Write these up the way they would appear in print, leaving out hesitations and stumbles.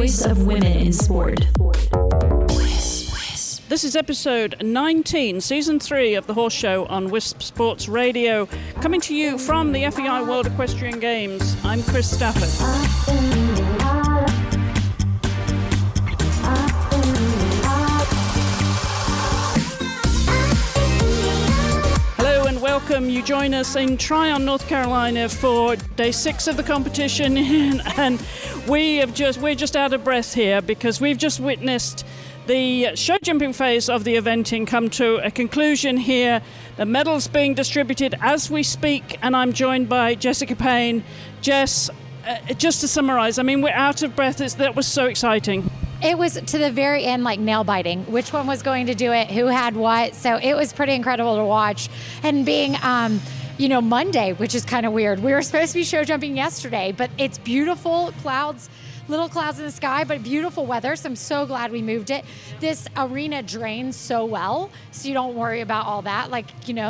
voice of women in sport. This is episode 19, season 3 of the Horse Show on Wisp Sports Radio, coming to you from the FEI World Equestrian Games. I'm Chris Stafford. Hello and welcome. You join us in Tryon, North Carolina for day 6 of the competition, and we're just out of breath here because we've just witnessed the show jumping phase of the eventing come to a conclusion here. The medals being distributed as we speak, and I'm joined by Jessica Payne. Jess, just to summarize, I mean, we're out of breath. That was so exciting. It was to the very end, like nail biting. Which one was going to do it? Who had what? So it was pretty incredible to watch. And being, Monday, which is kind of weird. We were supposed to be show jumping yesterday, but it's beautiful clouds. Little clouds in the sky, but beautiful weather, so I'm so glad we moved it. This arena drains so well, so you don't worry about all that.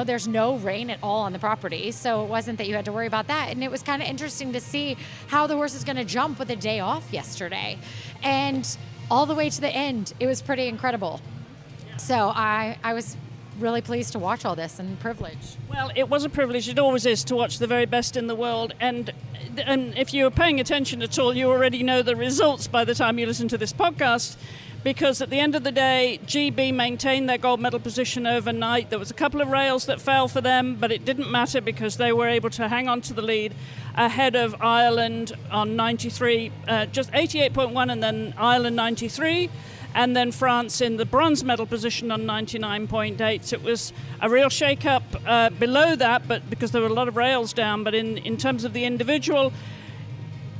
There's no rain at all on the property, so it wasn't that you had to worry about that. And it was kind of interesting to see how the horse is going to jump with a day off yesterday. And all the way to the end, it was pretty incredible. So I was really pleased to watch all this and privileged. Well, it was a privilege. It always is to watch the very best in the world. And if you're paying attention at all, you already know the results by the time you listen to this podcast, because at the end of the day, GB maintained their gold medal position overnight. There was a couple of rails that fell for them, but it didn't matter because they were able to hang on to the lead ahead of Ireland on 93, just 88.1, and then Ireland 93. And then France in the bronze medal position on 99.8. So it was a real shake-up below that, but because there were a lot of rails down. But in terms of the individual,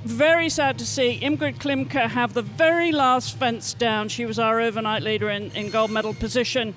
very sad to see Ingrid Klimke have the very last fence down. She was our overnight leader in gold medal position.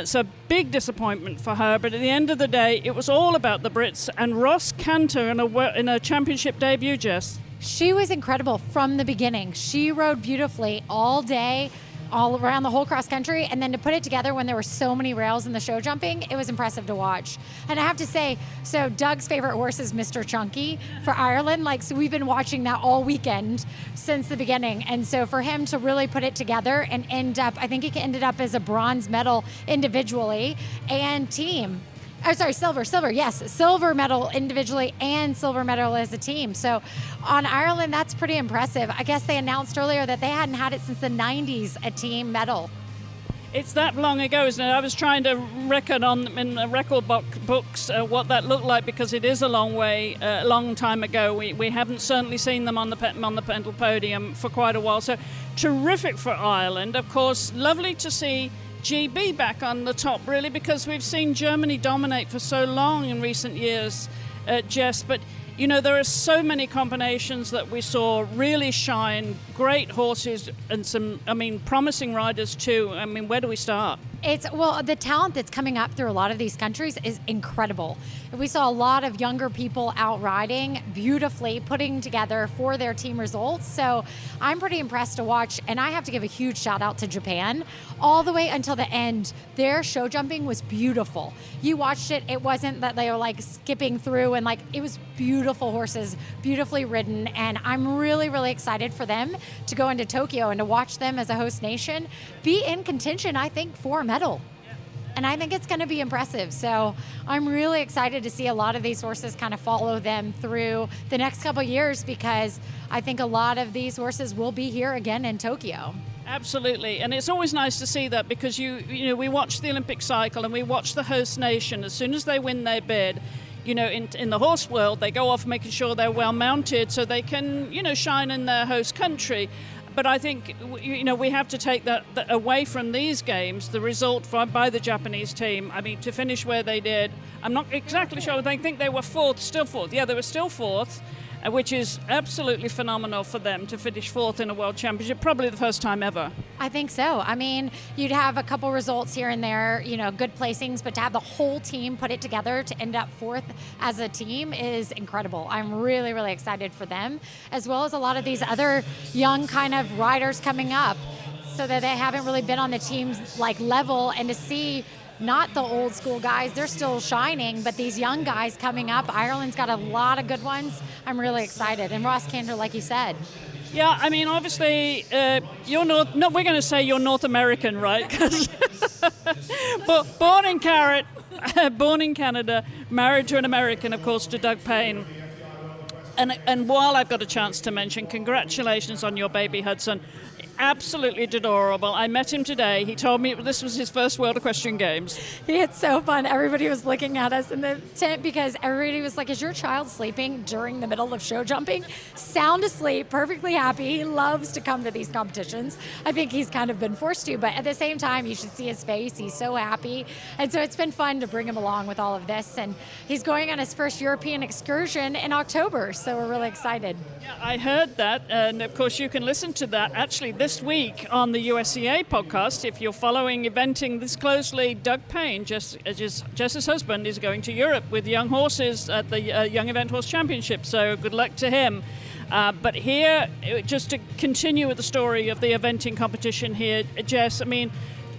So big disappointment for her. But at the end of the day, it was all about the Brits. And Ros Canter in a championship debut, Jess. She was incredible from the beginning. She rode beautifully all day, all around the whole cross country, and then to put it together when there were so many rails in the show jumping, it was impressive to watch. And I have to say, so Doug's favorite horse is Mr. Chunky for Ireland. So we've been watching that all weekend since the beginning. And so for him to really put it together and end up, I think he ended up as a bronze medal individually and team. Oh, sorry, silver, yes. Silver medal individually and silver medal as a team. So on Ireland, that's pretty impressive. I guess they announced earlier that they hadn't had it since the 90s, a team medal. It's that long ago, isn't it? I was trying to reckon in the record books what that looked like, because it is a long time ago. We haven't certainly seen them on the medal podium for quite a while. So terrific for Ireland. Of course, lovely to see GB back on the top, really, because we've seen Germany dominate for so long in recent years, Jess. But, there are so many combinations that we saw really shine, great horses and some, promising riders too. Where do we start? The talent that's coming up through a lot of these countries is incredible. We saw a lot of younger people out riding beautifully, putting together for their team results. So I'm pretty impressed to watch, and I have to give a huge shout out to Japan. All the way until the end, their show jumping was beautiful. You watched it, it wasn't that they were skipping through, and it was beautiful horses, beautifully ridden, and I'm really, really excited for them to go into Tokyo and to watch them as a host nation be in contention, I think, for a medal. And I think it's going to be impressive. So I'm really excited to see a lot of these horses kind of follow them through the next couple of years, because I think a lot of these horses will be here again in Tokyo. Absolutely. And it's always nice to see that, because we watch the Olympic cycle and we watch the host nation. As soon as they win their bid, in the horse world, they go off making sure they're well mounted so they can, shine in their host country. But I think, we have to take that away from these games, the result by the Japanese team. To finish where they did, I'm not exactly sure. I think they were still fourth. Yeah, they were still fourth, which is absolutely phenomenal for them to finish fourth in a world championship, probably the first time ever. I think so. You'd have a couple results here and there, good placings, but to have the whole team put it together to end up fourth as a team is incredible. I'm really, really excited for them, as well as a lot of these other young kind of riders coming up, so that they haven't really been on the team's level, and to see not the old school guys, they're still shining, but these young guys coming up, Ireland's got a lot of good ones. I'm really excited. And Ros Canter, like you said. Yeah, I mean, obviously, you're we're going to say you're North American, right? 'Cause but born in Canada, married to an American, of course, to Doug Payne. And while I've got a chance to mention, congratulations on your baby, Hudson. Absolutely adorable. I met him today. He told me this was his first World Equestrian Games. It's so fun. Everybody was looking at us in the tent because everybody was like, is your child sleeping during the middle of show jumping? Sound asleep, perfectly happy. He loves to come to these competitions. I think he's kind of been forced to, but at the same time, you should see his face. He's so happy. And so it's been fun to bring him along with all of this. And he's going on his first European excursion in October, so we're really excited. Yeah, I heard that. And of course, you can listen to that actually this week on the USCA podcast. If you're following eventing this closely, Doug Payne, Jess's husband, is going to Europe with young horses at the Young Event Horse Championship. So good luck to him. But here, just to continue with the story of the eventing competition here, Jess, I mean,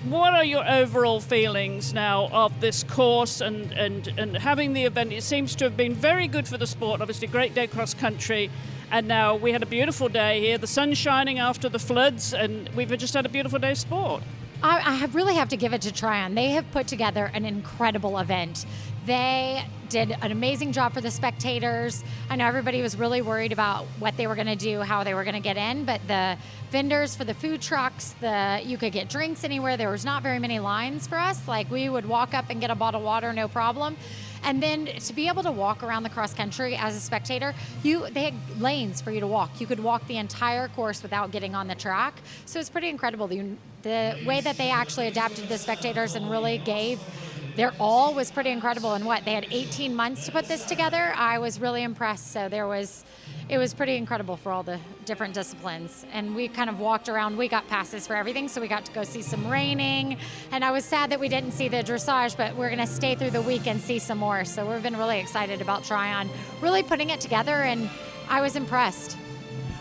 what are your overall feelings now of this course and having the event? It seems to have been very good for the sport. Obviously, great day cross country. And now we had a beautiful day here. The sun's shining after the floods, and we've just had a beautiful day of sport. I really have to give it to Tryon. They have put together an incredible event. They did an amazing job for the spectators. I know everybody was really worried about what they were going to do, how they were going to get in, but the vendors for the food trucks, you could get drinks anywhere. There was not very many lines for us. Like, we would walk up and get a bottle of water, no problem. And then to be able to walk around the cross country as a spectator, they had lanes for you to walk. You could walk the entire course without getting on the track. So it's pretty incredible. The way that they actually adapted to the spectators and really gave their all was pretty incredible. And they had 18 months to put this together. I was really impressed. So it was pretty incredible for all the different disciplines. And we kind of walked around. We got passes for everything, so we got to go see some reining. And I was sad that we didn't see the dressage, but we're going to stay through the week and see some more. So we've been really excited about Tryon really putting it together, and I was impressed.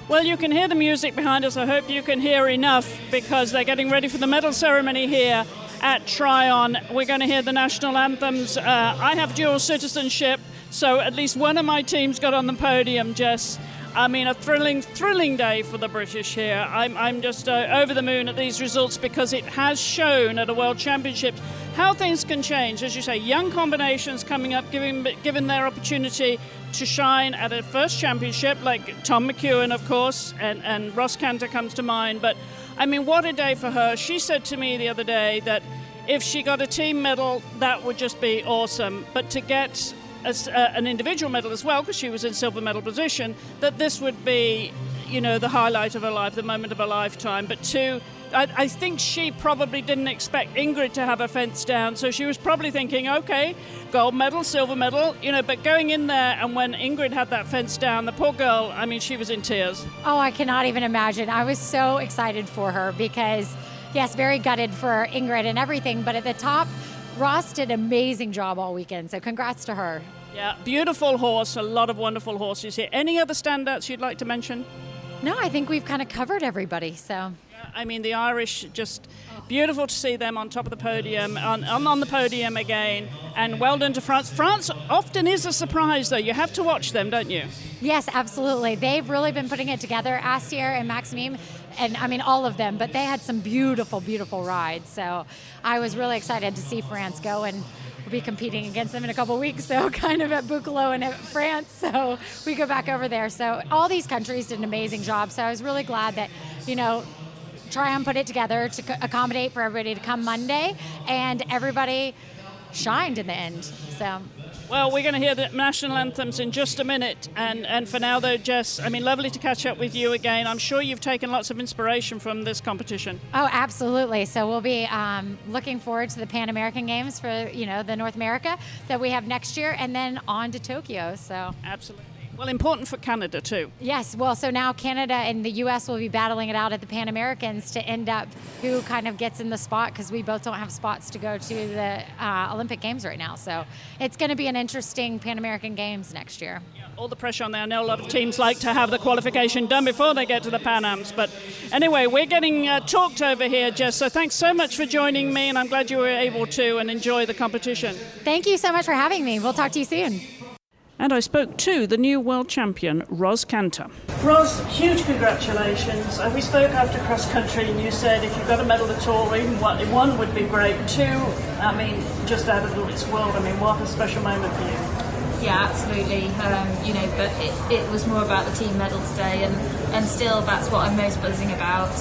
Well, you can hear the music behind us. I hope you can hear enough, because they're getting ready for the medal ceremony here at Tryon. We're going to hear the national anthems. I have dual citizenship, so at least one of my teams got on the podium, Jess. I mean, a thrilling day for the British here. I'm just over the moon at these results, because it has shown at a World Championship how things can change. As you say, young combinations coming up, given their opportunity to shine at a first championship, like Tom McEwen, of course, and Ros Canter comes to mind. But, I mean, what a day for her. She said to me the other day that if she got a team medal, that would just be awesome. But to get an individual medal as well, because she was in silver medal position, that this would be, the highlight of her life, the moment of her lifetime. But I think she probably didn't expect Ingrid to have a fence down, so she was probably thinking, okay, gold medal, silver medal, but going in there, and when Ingrid had that fence down, the poor girl, I mean, she was in tears. Oh, I cannot even imagine. I was so excited for her because, yes, very gutted for Ingrid and everything, but at the top, Ross did an amazing job all weekend, so congrats to her. Yeah, beautiful horse, a lot of wonderful horses here. Any other standouts you'd like to mention? No, I think we've kind of covered everybody, so. Yeah, I mean, the Irish, just beautiful to see them on top of the podium, on the podium again, and well done to France. France often is a surprise, though. You have to watch them, don't you? Yes, absolutely. They've really been putting it together. Astier and Maxime, and I mean all of them, but they had some beautiful, beautiful rides. So I was really excited to see France go, and we'll be competing against them in a couple weeks, so kind of at Buccolo and at France, so we go back over there. So all these countries did an amazing job, so I was really glad that, Tryon put it together to accommodate for everybody to come Monday, and everybody shined in the end. So. Well, we're going to hear the national anthems in just a minute, and for now, though, Jess, I mean, lovely to catch up with you again. I'm sure you've taken lots of inspiration from this competition. Oh, absolutely. So we'll be looking forward to the Pan American Games for, the North America that we have next year, and then on to Tokyo. So absolutely. Well, important for Canada, too. Yes. Well, so now Canada and the U.S. will be battling it out at the Pan Americans to end up who kind of gets in the spot, because we both don't have spots to go to the Olympic Games right now. So it's going to be an interesting Pan American Games next year. Yeah, all the pressure on there. I know a lot of teams like to have the qualification done before they get to the Pan Ams. But anyway, we're getting talked over here, Jess. So thanks so much for joining me, and I'm glad you were able to and enjoy the competition. Thank you so much for having me. We'll talk to you soon. And I spoke to the new world champion, Ros Canter. Ros, huge congratulations. We spoke after cross country and you said if you got a medal at all, even one would be great. Two, I mean, just out of this world. I mean, what a special moment for you. Yeah, absolutely. But it was more about the team medal today, and still that's what I'm most buzzing about,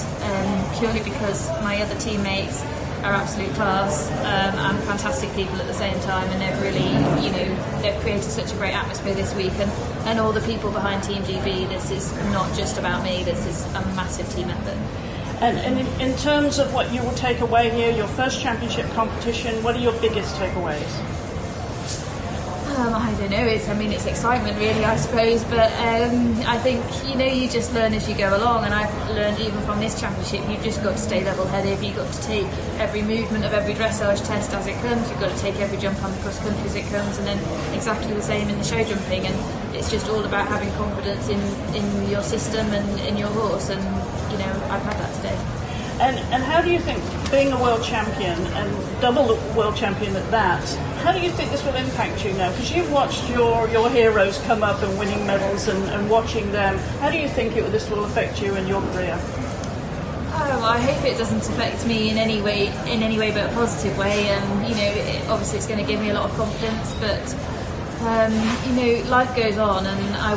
purely because my other teammates are absolute class and fantastic people at the same time, and they've really, they've created such a great atmosphere this week, and all the people behind Team GB. This is not just about me. This is a massive team effort. And in terms of what you will take away here, your first championship competition, what are your biggest takeaways? I don't know. It's excitement, really, I suppose. But I think you just learn as you go along, and I've learned even from this championship, you've just got to stay level-headed. You've got to take every movement of every dressage test as it comes. You've got to take every jump on the cross country as it comes, and then exactly the same in the show jumping. And it's just all about having confidence in your system and in your horse. And I've had that today. And how do you think, being a world champion and double world champion at that, how do you think this will impact you now? Because you've watched your heroes come up and winning medals and watching them. How do you think this will affect you in your career? I hope it doesn't affect me in any way but a positive way. Obviously it's going to give me a lot of confidence, but life goes on, and I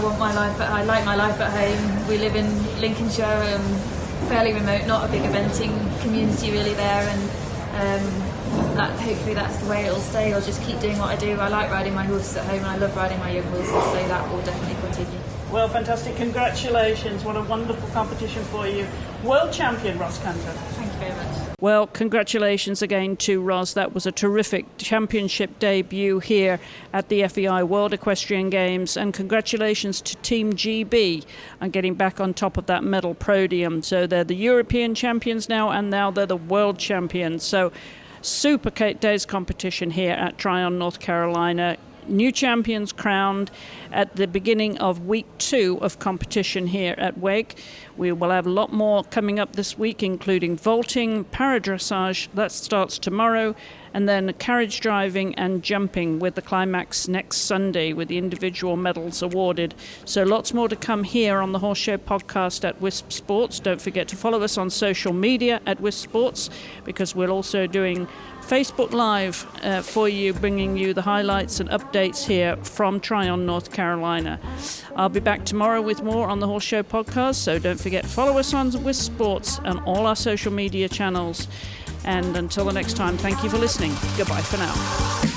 like my life at home. We live in Lincolnshire, fairly remote, not a big eventing community really there, and hopefully that's the way it'll stay. I'll just keep doing what I do. I like riding my horses at home, and I love riding my young horses, so that will definitely continue. Well, fantastic. Congratulations. What a wonderful competition for you. World champion, Ros Canter. Thank you very much. Well, congratulations again to Ros. That was a terrific championship debut here at the FEI World Equestrian Games. And congratulations to Team GB on getting back on top of that medal podium. So they're the European champions now, and now they're the world champions. So super day's competition here at Tryon, North Carolina. New champions crowned at the beginning of week 2 of competition here at WEG. We will have a lot more coming up this week, including vaulting, paradressage, that starts tomorrow, and then carriage driving and jumping with the climax next Sunday with the individual medals awarded. So lots more to come here on the Horse Show podcast at Wisp Sports. Don't forget to follow us on social media at Wisp Sports, because we're also doing Facebook Live for you, bringing you the highlights and updates here from Tryon, North Carolina. I'll be back tomorrow with more on the Horse Show podcast, so don't forget to follow us on Wisp Sports and all our social media channels. And until the next time, thank you for listening. Goodbye for now.